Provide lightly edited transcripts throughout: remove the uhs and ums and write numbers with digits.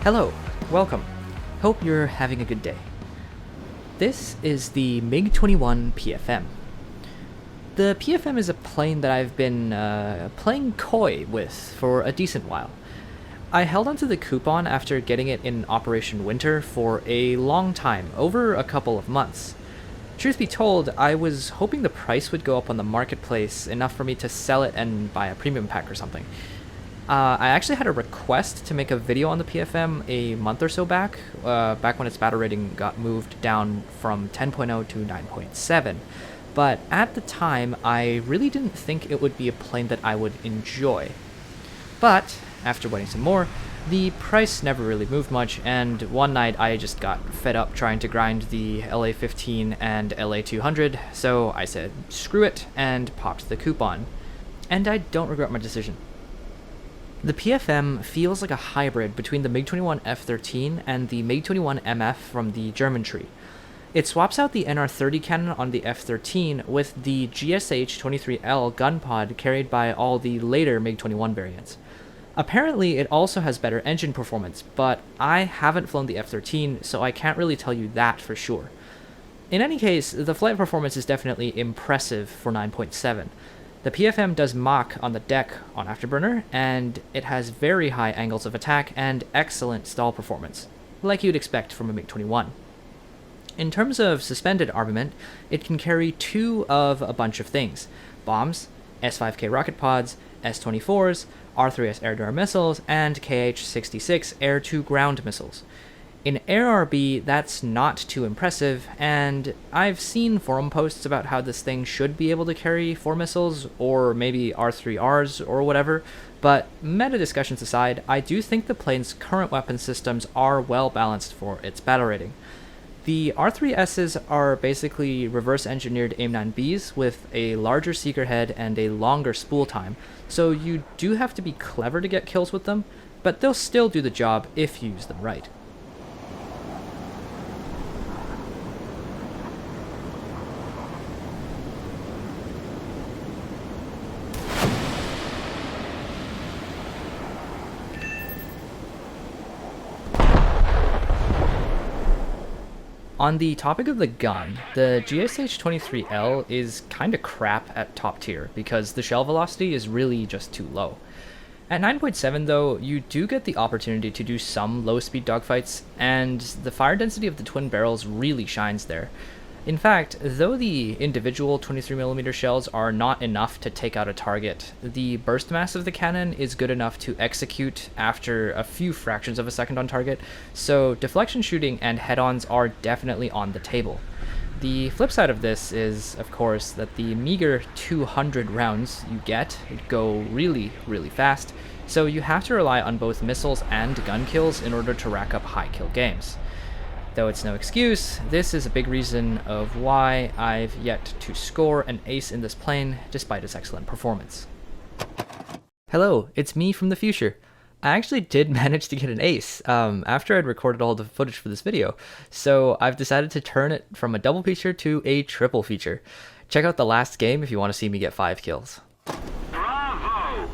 Hello, welcome. Hope you're having a good day. This is the MiG-21 PFM. The PFM is a plane that I've been playing coy with for a decent while. I held onto the coupon after getting it in Operation W.I.N.T.E.R for a long time, over a couple of months. Truth be told, I was hoping the price would go up on the marketplace enough for me to sell it and buy a premium pack or something. I actually had a request to make a video on the PFM a month or so back, back when its battle rating got moved down from 10.0 to 9.7. But at the time, I really didn't think it would be a plane that I would enjoy. But after waiting some more, the price never really moved much, and one night I just got fed up trying to grind the LA-15 and LA-200, so I said screw it and popped the coupon. And I don't regret my decision. The PFM feels like a hybrid between the MiG-21 F-13 and the MiG-21 MF from the German tree. It swaps out the NR-30 cannon on the F-13 with the GSH-23L gun pod carried by all the later MiG-21 variants. Apparently, it also has better engine performance, but I haven't flown the F-13, so I can't really tell you that for sure. In any case, the flight performance is definitely impressive for 9.7. The PFM does Mach on the deck on Afterburner, and it has very high angles of attack and excellent stall performance, like you'd expect from a MiG-21. In terms of suspended armament, it can carry two of a bunch of things: bombs, S-5K rocket pods, S-24s, R-3S air-to-air missiles, and KH-66 air-to-ground missiles. In ARB, that's not too impressive, and I've seen forum posts about how this thing should be able to carry 4 missiles, or maybe R3Rs or whatever, but meta discussions aside, I do think the plane's current weapon systems are well balanced for its battle rating. The R3Ss are basically reverse-engineered AIM-9Bs with a larger seeker head and a longer spool time, so you do have to be clever to get kills with them, but they'll still do the job if you use them right. On the topic of the gun, the GSH-23L is kinda crap at top tier because the shell velocity is really just too low. At 9.7 though, you do get the opportunity to do some low-speed dogfights, and the fire density of the twin barrels really shines there. In fact, though the individual 23mm shells are not enough to take out a target, the burst mass of the cannon is good enough to execute after a few fractions of a second on target, so deflection shooting and head-ons are definitely on the table. The flip side of this is, of course, that the meager 200 rounds you get go really, really fast, so you have to rely on both missiles and gun kills in order to rack up high kill games. Though it's no excuse, this is a big reason of why I've yet to score an ace in this plane, despite its excellent performance. Hello, it's me from the future. I actually did manage to get an ace after I'd recorded all the footage for this video, so I've decided to turn it from a double feature to a triple feature. Check out the last game if you want to see me get 5 kills. Bravo!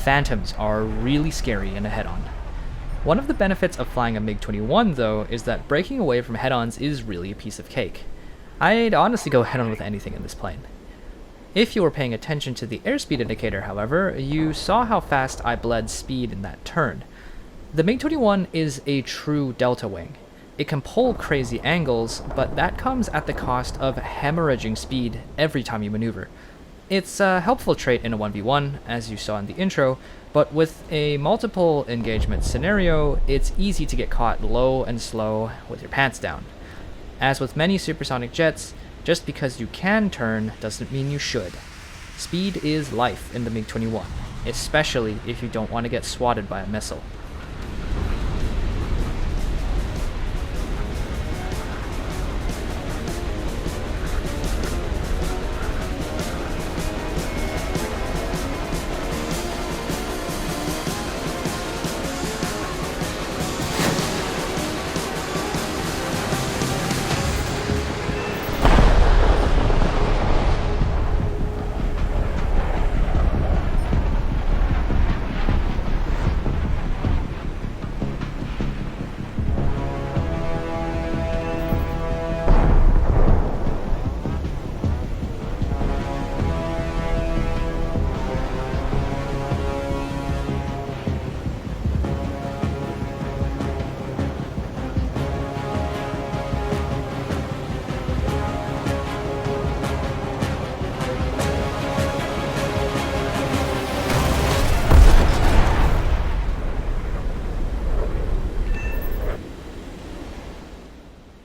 Phantoms are really scary in a head-on. One of the benefits of flying a MiG-21 though is that breaking away from head-ons is really a piece of cake. I'd honestly go head-on with anything in this plane. If you were paying attention to the airspeed indicator, however, you saw how fast I bled speed in that turn. The MiG-21 is a true delta wing. It can pull crazy angles, but that comes at the cost of hemorrhaging speed every time you maneuver. It's a helpful trait in a 1v1, as you saw in the intro, but with a multiple engagement scenario, it's easy to get caught low and slow with your pants down. As with many supersonic jets, just because you can turn doesn't mean you should. Speed is life in the MiG-21, especially if you don't want to get swatted by a missile.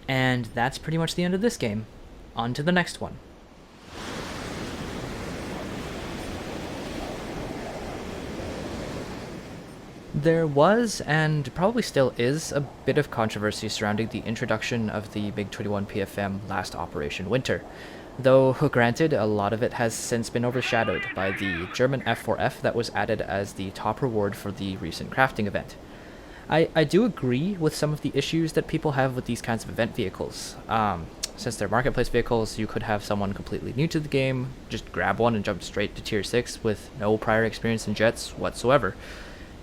And that's pretty much the end of this game. On to the next one. There was, and probably still is, a bit of controversy surrounding the introduction of the MiG-21 PFM last Operation W.I.N.T.E.R, though granted a lot of it has since been overshadowed by the German F4F that was added as the top reward for the recent crafting event. I do agree with some of the issues that people have with these kinds of event vehicles. Since they're marketplace vehicles, you could have someone completely new to the game just grab one and jump straight to tier 6 with no prior experience in jets whatsoever.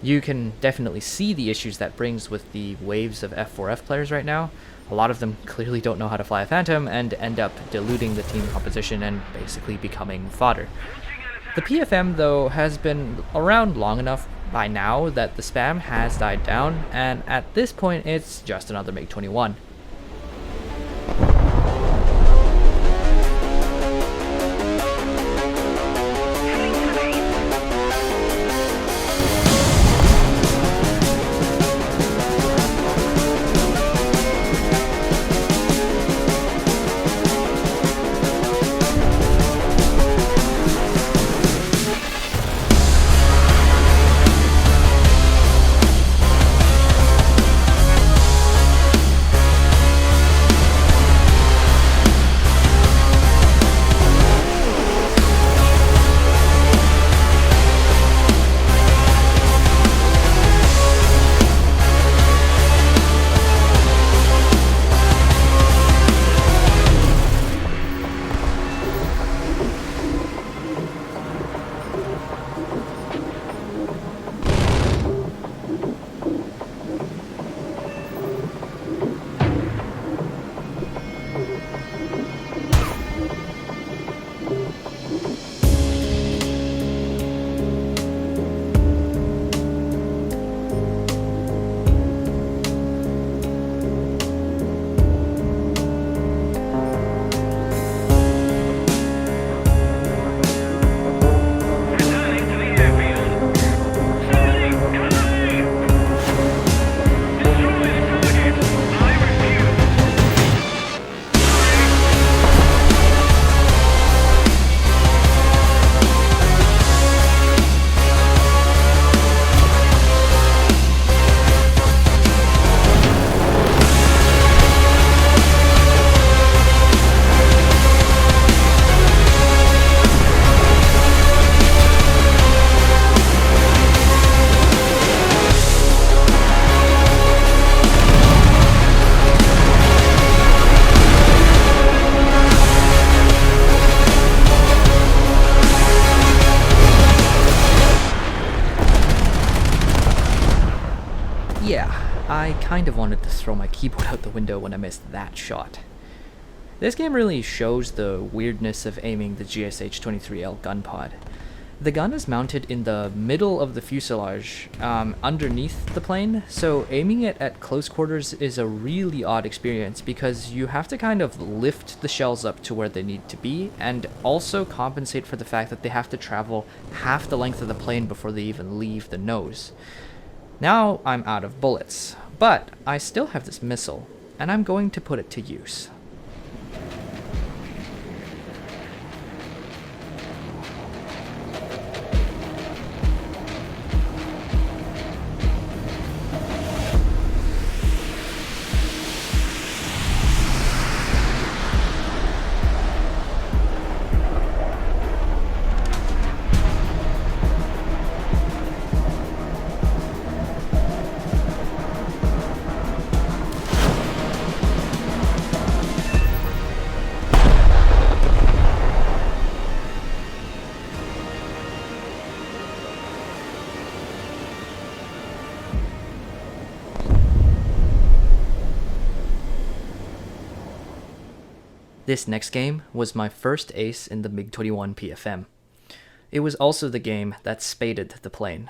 You can definitely see the issues that brings with the waves of F4F players right now. A lot of them clearly don't know how to fly a Phantom and end up diluting the team composition and basically becoming fodder. The PFM, though, has been around long enough by now that the spam has died down, and at this point it's just another MiG-21. I kind of wanted to throw my keyboard out the window when I missed that shot. This game really shows the weirdness of aiming the GSH-23L gun pod. The gun is mounted in the middle of the fuselage, underneath the plane, so aiming it at close quarters is a really odd experience because you have to kind of lift the shells up to where they need to be and also compensate for the fact that they have to travel half the length of the plane before they even leave the nose. Now I'm out of bullets, but I still have this missile, and I'm going to put it to use. This next game was my first ace in the MiG-21 PFM. It was also the game that spaded the plane.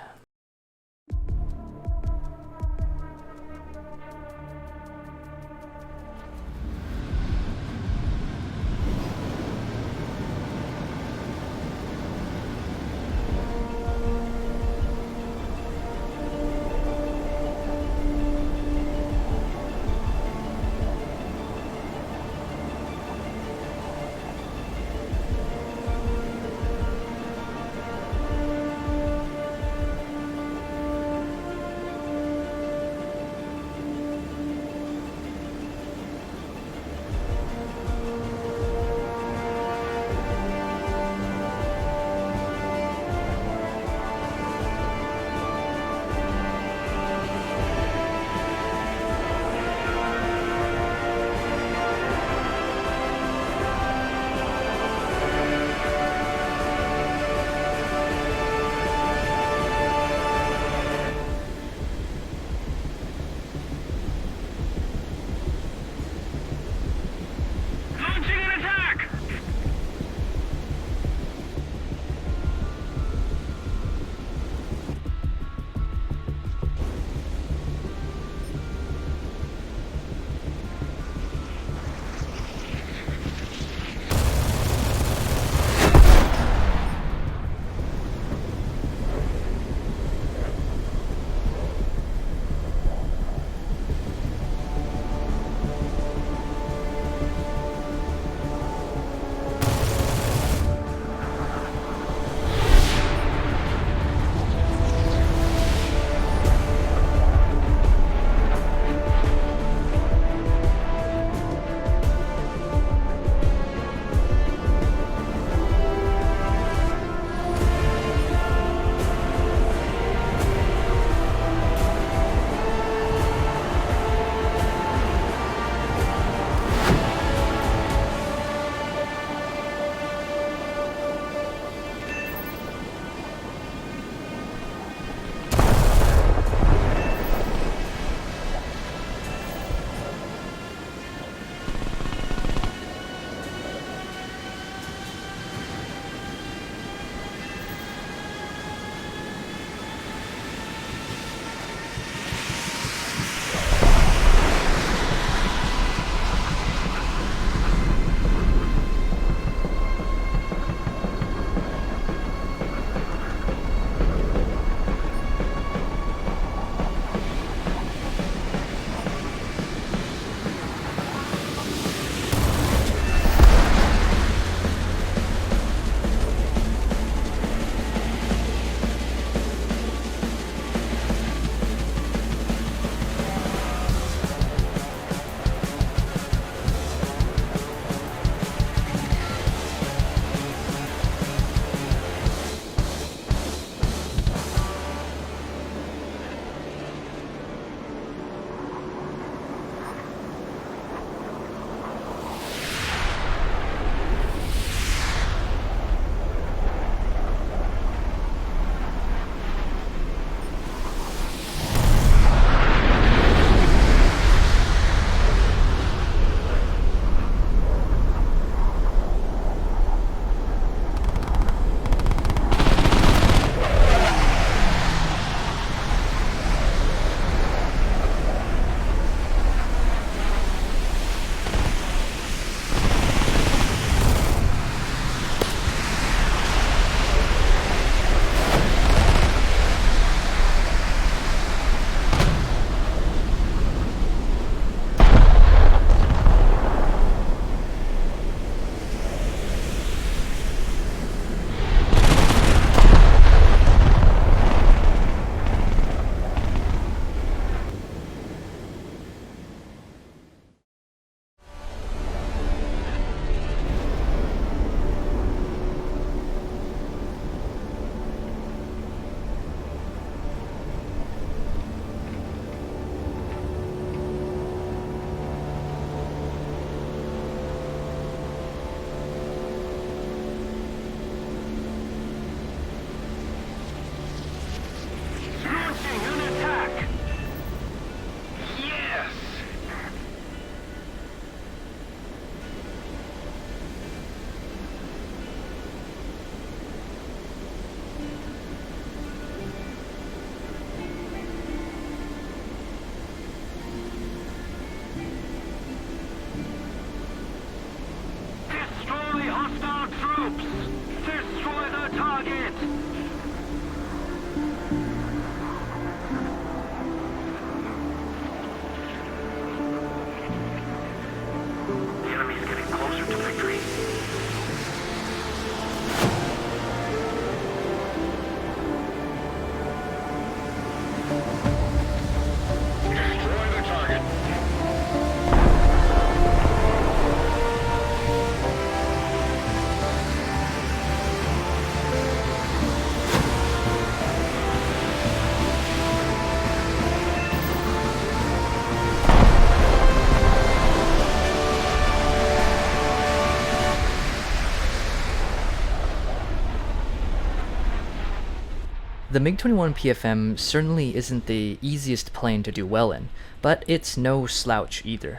The MiG-21 PFM certainly isn't the easiest plane to do well in, but it's no slouch either.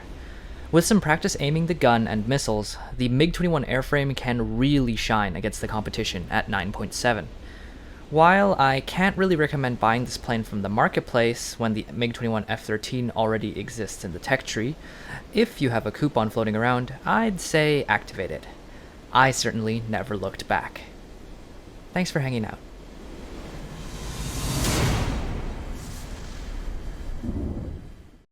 With some practice aiming the gun and missiles, the MiG-21 airframe can really shine against the competition at 9.7. While I can't really recommend buying this plane from the marketplace when the MiG-21 F-13 already exists in the tech tree, if you have a coupon floating around, I'd say activate it. I certainly never looked back. Thanks for hanging out.